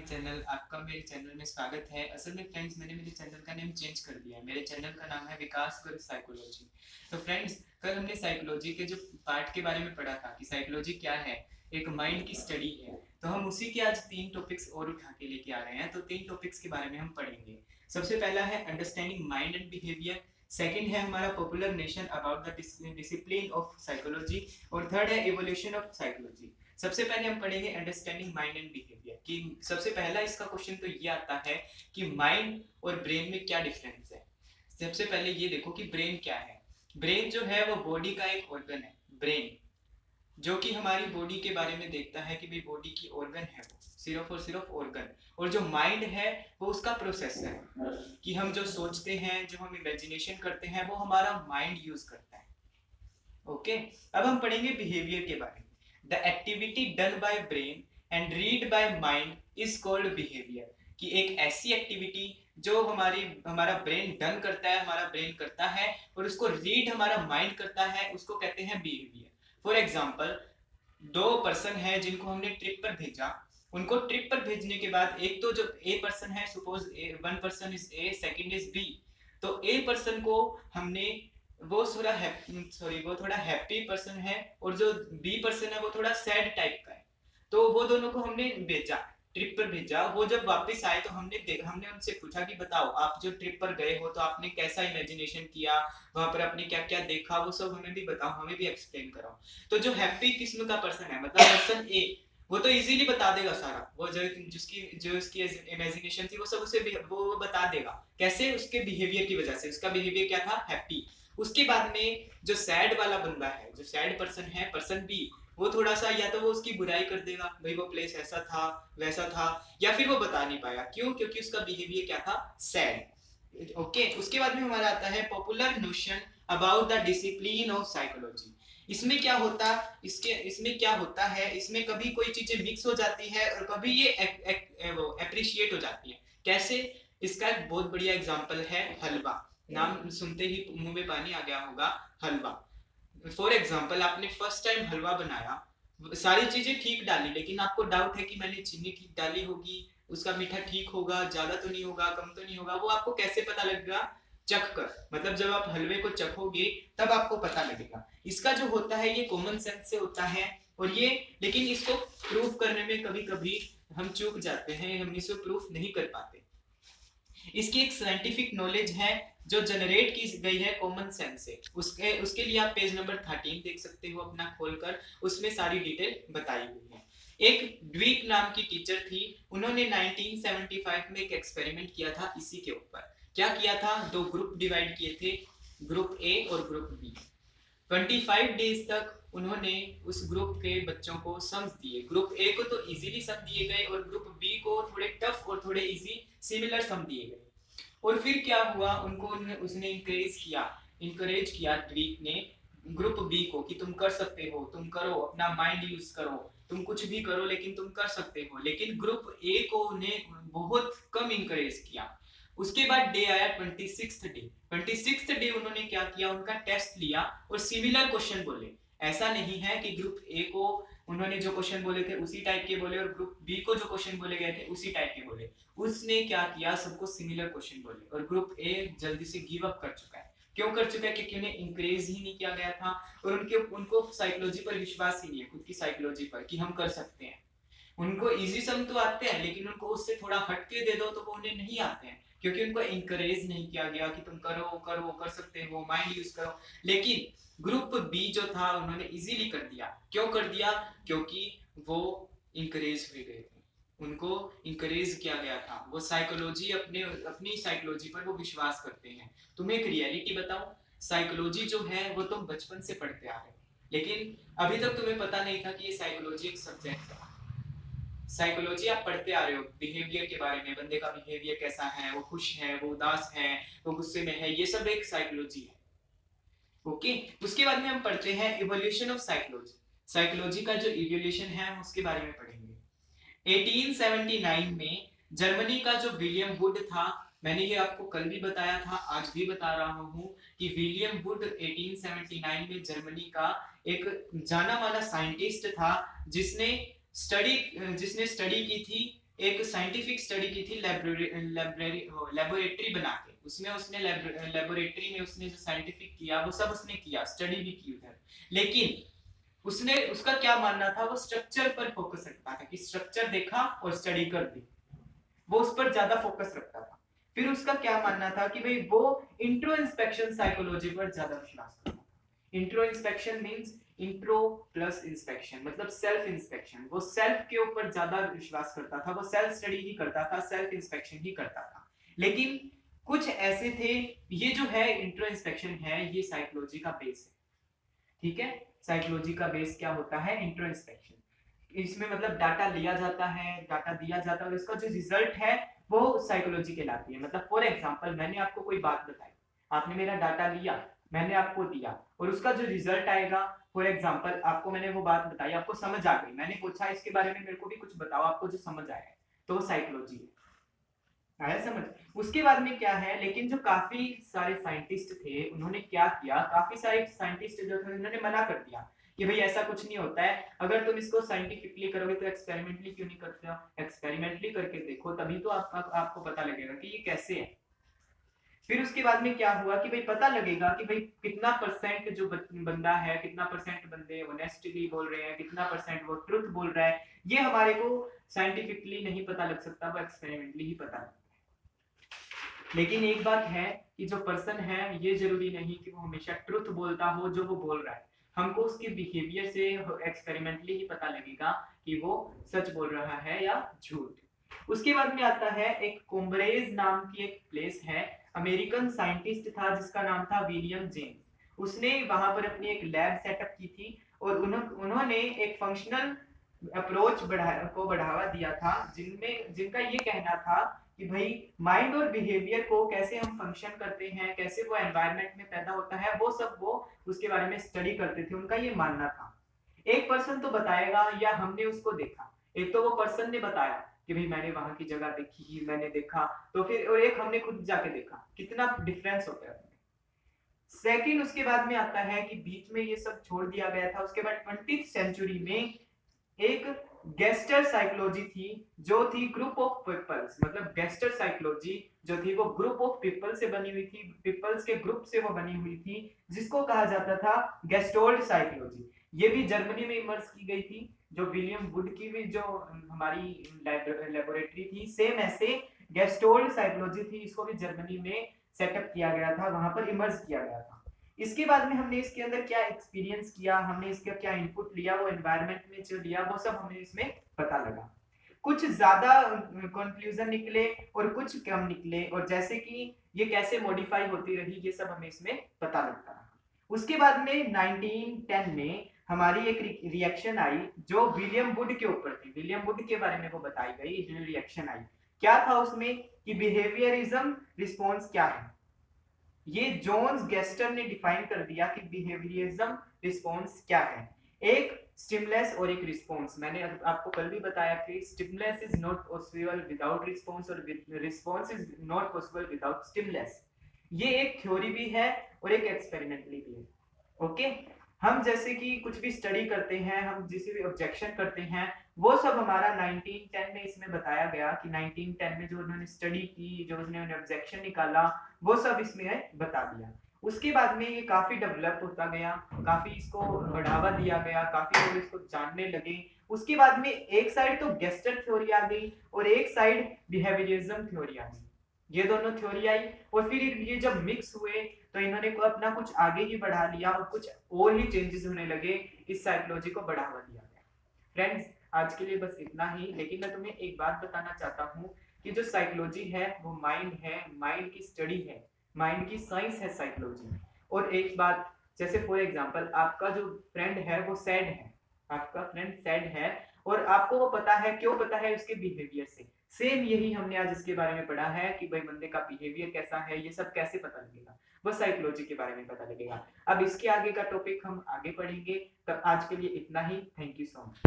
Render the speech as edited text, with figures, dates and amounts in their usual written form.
Channel आपका मेरे channel में स्वागत है। असल में फ्रेंड्स, मैंने मेरे चैनल का नेम चेंज कर दिया है। मेरे चैनल का नाम है विकास गुरु साइकोलॉजी। तो फ्रेंड्स, कल हमने साइकोलॉजी के जो पार्ट के बारे में पढ़ा था कि साइकोलॉजी क्या है, एक माइंड की स्टडी है। तो हम उसी के आज 3 टॉपिक्स और उठा के लेके आ रहे हैं। तो 3 टॉपिक्स के बारे में हम पढ़ेंगे। सबसे पहला है understanding mind and behaviour. Second है हमारा popular nation about the discipline of psychology. और थर्ड है इवोल्यूशन ऑफ साइकोलॉजी। सबसे पहले हम पढ़ेंगे अंडरस्टैंडिंग माइंड एंड बिहेवियर कि सबसे पहला इसका क्वेश्चन तो ये आता है कि माइंड और ब्रेन में क्या डिफरेंस है। सबसे पहले ये देखो कि ब्रेन क्या है। ब्रेन जो है वो बॉडी का एक ऑर्गन है। ब्रेन जो कि हमारी बॉडी के बारे में देखता है कि भाई बॉडी की ऑर्गन है, वो सिर्फ और सिर्फ ऑर्गन। और जो माइंड है वो उसका प्रोसेस है कि हम जो सोचते हैं, जो हम इमेजिनेशन करते हैं, वो हमारा माइंड यूज करता है। ओके, अब हम पढ़ेंगे बिहेवियर के बारे में। The activity done by brain and read by mind is called behaviour. कि एक ऐसी एक्टिविटी जो हमारा ब्रेन डन करता है, हमारा ब्रेन करता है, और उसको रीड हमारा माइंड करता है, उसको कहते हैं बिहेवियर। फॉर एग्जाम्पल, 2 पर्सन है जिनको हमने ट्रिप पर भेजा। उनको ट्रिप पर भेजने के बाद एक तो जो ए पर्सन है, suppose 1 person is A, second is B. तो ए पर्सन को हमने वो थोड़ा हैप्पी पर्सन है, और जो बी पर्सन है वो थोड़ा सैड टाइप का है। तो वो दोनों को हमने भेजा, ट्रिप पर भेजा। वो जब वापस आए तो हमने उनसे पूछा कि बताओ, आप जो ट्रिप पर गए हो तो आपने कैसा इमेजिनेशन किया, वहां पर आपने क्या क्या देखा, वो सब हमें भी बताओ, हमें भी एक्सप्लेन कराओ। तो जो हैप्पी किस्म का पर्सन है, मतलब पर्सन ए, वो तो इजीली बता देगा सारा। वो जो उसकी इमेजिनेशन थी वो सब वो बता देगा। कैसे? उसके बिहेवियर की वजह से। उसका बिहेवियर क्या था? हैप्पी। उसके बाद में जो सैड वाला बंदा है, जो सैड पर्सन है, पर्सन बी, वो थोड़ा सा या तो वो उसकी बुराई कर देगा, भाई वो प्लेस ऐसा था, वैसा था, या फिर वो बता नहीं पाया। क्यों? क्योंकि उसका बिहेवियर क्या था? सैड। ओके, उसके बाद में हमारा आता है popular notion about the discipline of psychology. इसमें क्या होता है, इसमें कभी कोई चीजें मिक्स हो जाती है और कभी ये एप्रिशिएट हो जाती है। कैसे? इसका एक बहुत बढ़िया एग्जांपल है हलवा। नाम सुनते ही मुंह में पानी आ गया होगा, हलवा। फॉर एग्जाम्पल, आपने फर्स्ट टाइम हलवा बनाया, सारी चीजें ठीक डाली, लेकिन आपको डाउट है कि मैंने चीनी ठीक डाली होगी, उसका मीठा ठीक होगा, ज्यादा तो नहीं होगा, कम तो नहीं होगा। वो आपको कैसे पता लगेगा? चख कर। मतलब जब आप हलवे को चखोगे तब आपको पता लगेगा। इसका जो होता है ये कॉमन सेंस से होता है। और ये, लेकिन इसको प्रूफ करने में कभी कभी हम चूक जाते हैं, हम इसको प्रूफ नहीं कर पाते। इसकी एक साइंटिफिक नॉलेज है जो जनरेट की गई है कॉमन सेंस से। उसके लिए आप पेज नंबर 13 देख सकते हो अपना खोलकर, उसमें सारी डिटेल बताई हुई है। एक ड्वीक नाम की टीचर थी, उन्होंने 1975 में एक एक्सपेरिमेंट किया था इसी के ऊपर। क्या किया था? 2 ग्रुप डिवाइड किए थे, ग्रुप ए और ग्रुप बी। 25 डेज तक उन्होंने उस ग्रुप के बच्चों को सम्स दिए। ग्रुप ए को तो इजीली सम दिए गए और ग्रुप बी को थोड़े टफ और थोड़े इजी सिमिलर सम दिए गए। और फिर क्या हुआ? उसने इंकरेज किया ड्वीक ने ग्रुप बी को कि तुम कर सकते हो, तुम करो, अपना माइंड यूज करो, तुम कुछ भी करो, लेकिन तुम कर सकते हो। लेकिन ग्रुप ए को ने बहुत कम इंकरेज किया। उसके बाद डे आया 26th डे उन्होंने क्या किया? उनका टेस्ट लिया और सिमिलर क्वेश्चन बोले। ऐसा नहीं है कि ग्रुप ए को उन्होंने जो क्वेश्चन बोले थे उसी टाइप के बोले, और ग्रुप बी को जो क्वेश्चन बोले गए थे उसी टाइप के बोले। उसने क्या किया? सबको सिमिलर क्वेश्चन बोले। और ग्रुप ए जल्दी से गिव अप कर चुका है। क्यों कर चुका है? क्योंकि उन्हें इंकरेज ही नहीं किया गया था, और उनको साइकोलॉजी पर विश्वास ही नहीं है, खुद की साइकोलॉजी पर, कि हम कर सकते हैं। उनको इजी सम तो आते हैं, लेकिन उनको उससे थोड़ा हटके दे दो तो वो उन्हें नहीं आते हैं, क्योंकि उनको इंकरेज नहीं किया गया कि तुम करो करो, कर सकते हो, माइंड यूज करो। लेकिन ग्रुप बी जो था उन्होंने इजीली कर दिया। क्यों कर दिया? क्योंकि वो इंकरेज हुए गए थे, उनको इंकरेज किया गया था। वो साइकोलॉजी अपनी साइकोलॉजी पर वो विश्वास करते हैं। तुम्हें एक रियलिटी बताऊं, साइकोलॉजी जो है वो तुम बचपन से पढ़ते आ रहे हो, लेकिन अभी तक तुम्हें पता नहीं था कि ये साइकोलॉजी एक सब्जेक्ट है। साइकोलॉजी आप पढ़ते आ रहे हो बिहेवियर के बारे में, बंदे का बिहेवियर कैसा है, वो खुश है, वो उदास है, वो गुस्से में है, ये सब एक साइकोलॉजी है। ओके, उसके बाद में हम पढ़ते हैं इवोल्यूशन ऑफ साइकोलॉजी। साइकोलॉजी का जो इवोल्यूशन है उसके बारे में पढ़ेंगे। 1879 में जर्मनी का जो विलियम वुड था, मैंने ये आपको कल भी बताया था, आज भी बता रहा हूँ कि विलियम वुड 1879 में जर्मनी का एक जाना माना साइंटिस्ट था जिसने स्टडी की थी एक साइंटिफिक स्टडी की थी लेबोरेटरी बना के, उसमें उसने लेबोरेटरी में उसने जो साइंटिफिक किया वो सब उसने किया, स्टडी भी की उधर, लेकिन उसने उसका क्या मानना था, वो स्ट्रक्चर पर फोकस रखता था कि स्ट्रक्चर देखा और स्टडी कर दी, वो उस पर ज्यादा फोकस रखता था। फिर उसका क्या मानना था कि भाई वो इंट्रो इंस्पेक्शन साइकोलॉजी पर ज्यादा विश्वास करता। Intro inspection means intro plus inspection, मतलब सेल्फ इंस्पेक्शन, वो सेल्फ के ऊपर ज्यादा विश्वास करता था, वो सेल्फ स्टडी ही करता था, सेल्फ इंस्पेक्शन ही करता था। लेकिन कुछ ऐसे थे, ये जो है इंट्रो इंस्पेक्शन है, ये साइकोलॉजी का बेस है, ठीक है। साइकोलॉजी का बेस क्या होता है, इंट्रो इंस्पेक्शन। इसमें मतलब डाटा लिया जाता है, डाटा दिया जाता है और इसका जो रिजल्ट है वो साइकोलॉजी कहलाती है। मतलब फॉर एग्जांपल मैंने आपको कोई बात बताई, आपने मेरा डाटा लिया, मैंने आपको दिया, और उसका जो रिजल्ट आएगा, फॉर एग्जांपल आपको मैंने वो बात बताई, आपको समझ आ गई, मैंने पूछा इसके बारे में मेरे को भी कुछ बताओ, आपको जो समझ आया, तो वो साइकोलॉजी है। आया समझ। उसके बाद में क्या है, लेकिन जो काफी सारे साइंटिस्ट थे उन्होंने क्या किया, काफी सारे साइंटिस्ट जो थे उन्होंने मना कर दिया कि भाई ऐसा कुछ नहीं होता है, अगर तुम इसको साइंटिफिकली करोगे तो एक्सपेरिमेंटली क्यों नहीं करते हो, एक्सपेरिमेंटली करके देखो, तभी तो आपको पता लगेगा कि ये कैसे है। फिर उसके बाद में क्या हुआ कि भाई पता लगेगा कि भाई कितना परसेंट जो बंदा है, कितना परसेंट बंदे ऑनेस्टली बोल रहे हैं, कितना परसेंट वो ट्रुथ बोल रहा है, ये हमारे को साइंटिफिकली नहीं पता लग सकता, वो एक्सपेरिमेंटली ही पता लगता है। लेकिन एक बात है कि जो पर्सन है ये जरूरी नहीं कि वो हमेशा ट्रुथ बोलता हो जो वो बोल रहा है, हमको उसके बिहेवियर से एक्सपेरिमेंटली ही पता लगेगा कि वो सच बोल रहा है या झूठ। उसके बाद में आता है एक कोम्ब्रेज नाम की एक प्लेस है, अमेरिकन साइंटिस्ट था जिसका नाम था विलियम जेम्स। उसने वहां पर अपनी एक लैब सेटअप की थी और उन्होंने एक फंक्शनल अप्रोच बढ़ावा दिया था, जिनका ये कहना था कि भाई माइंड और बिहेवियर को कैसे हम फंक्शन करते हैं, कैसे वो एनवायरनमेंट में पैदा होता है, वो सब वो उसके बारे में स्टडी करते थे, उनका ये मानना था। एक पर्सन तो बताएगा या हमने उसको देखा, एक तो वो पर्सन ने बताया कि भाई मैंने वहां की जगह देखी, मैंने देखा, तो फिर और एक हमने खुद जाके देखा, कितना डिफरेंस होता है। सेकंड उसके बाद में आता है कि बीच में ये सब छोड़ दिया गया था, उसके बाद 20th सेंचुरी में एक गेस्टर साइकोलॉजी थी, जो थी ग्रुप ऑफ पीपल्स, मतलब गेस्टर साइकोलॉजी जो थी वो ग्रुप ऑफ पीपल से बनी हुई थी, पीपल्स के ग्रुप से वो बनी हुई थी, जिसको कहा जाता था गेस्टोल्ड साइकोलॉजी। ये भी जर्मनी में इमर्ज की गई थी, जो विलियम वुड की भी जो हमारी लेबोरेटरी थी, सेम ऐसे गेस्टोल्ड साइकोलॉजी थी, इसको भी जर्मनी में सेटअप किया गया था, वहां पर इमर्ज किया गया था। इसके बाद में हमने इसके अंदर क्या एक्सपीरियंस किया, हमने इसका क्या इनपुट लिया, वो एनवायरनमेंट में जो लिया वो सब हमें इसमें पता लगा। कुछ ज्यादा कंक्लूजन निकले और कुछ कम निकले, और जैसे कि ये कैसे मॉडिफाई होती रही ये सब हमें इसमें पता लगता रहा। उसके बाद में 1910 में हमारी एक रिएक्शन आई जो विलियम वुड के ऊपर थी, विलियम वुड के बारे में वो बताई गई जो रिएक्शन आई। क्या था उसमें कि बिहेवियरिज्म रिस्पॉन्स क्या है, ये जोन्स गेस्टर ने डिफाइन कर दिया कि बिहेवियरिज्म रिस्पॉन्स क्या है। एक स्टिमुलस और एक रिस्पॉन्स, मैंने आपको कल भी बताया कि stimulus is not possible without response और response is not possible without stimulus. ये एक थ्योरी भी है और एक एक्सपेरिमेंटली भी है। ओके, हम जैसे कि कुछ भी स्टडी करते हैं, हम जिसे भी ऑब्जेक्शन करते हैं, वो सब हमारा 1910 में इसमें बताया गया कि 1910 में जो उन्होंने स्टडी की, जो उन्होंने ऑब्जेक्शन निकाला, वो सब इसमें बता दिया। उसके बाद में ये काफी डेवलप होता गया, काफी इसको बढ़ावा दिया गया, काफी लोग इसको जानने लगे। उसके बाद में एक साइड तो गेस्टर थ्योरी आ गई और एक साइड बिहेवियरिज्म थ्योरी आ गई, ये दोनों थ्योरी आई, और फिर ये जब मिक्स हुए तो इन्होंने को अपना कुछ आगे ही बढ़ा लिया और कुछ और ही चेंजेस होने लगे, इस साइकोलॉजी को बढ़ावा दिया गया। फ्रेंड्स, आज के लिए बस इतना ही, लेकिन मैं तुम्हें एक बात बताना चाहता हूँ कि जो साइकोलॉजी है वो माइंड है, माइंड की स्टडी है, माइंड की साइंस है साइकोलॉजी। और एक बात, जैसे फॉर एग्जांपल आपका जो फ्रेंड है वो सैड है, आपका फ्रेंड सैड है और आपको वो पता है, क्यों पता है, उसके बिहेवियर से। सेम यही हमने आज इसके बारे में पढ़ा है कि भाई बंदे का बिहेवियर कैसा है, ये सब कैसे पता लगेगा, वो साइकोलॉजी के बारे में पता लगेगा। अब इसके आगे का टॉपिक हम आगे पढ़ेंगे, तब आज के लिए इतना ही। Thank you so much.